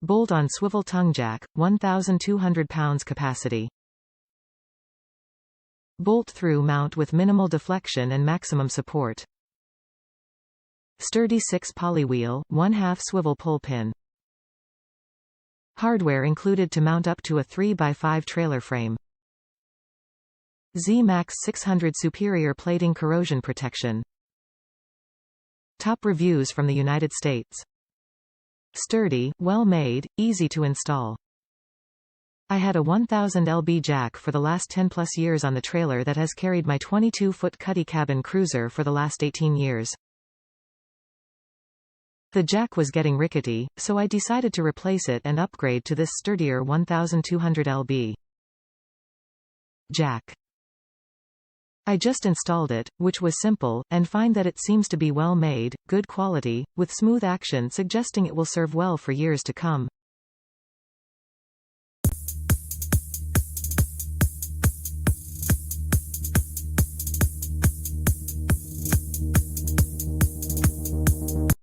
Bolt-on swivel tongue jack, 1,200 pounds capacity. Bolt-through mount with minimal deflection and maximum support. Sturdy 6 poly wheel, 1/2 swivel pull pin. Hardware included to mount up to a 3x5 trailer frame. Z-Max 600 superior plating corrosion protection. Top reviews from the United States. Sturdy, well made, easy to install. I had a 1000 lb jack for the last 10+ years on the trailer that has carried my 22-foot cuddy cabin cruiser for the last 18 years. The jack was getting rickety, so I decided to replace it and upgrade to this sturdier 1200 lb jack. I just installed it, which was simple, and find that it seems to be well made, good quality, with smooth action suggesting it will serve well for years to come.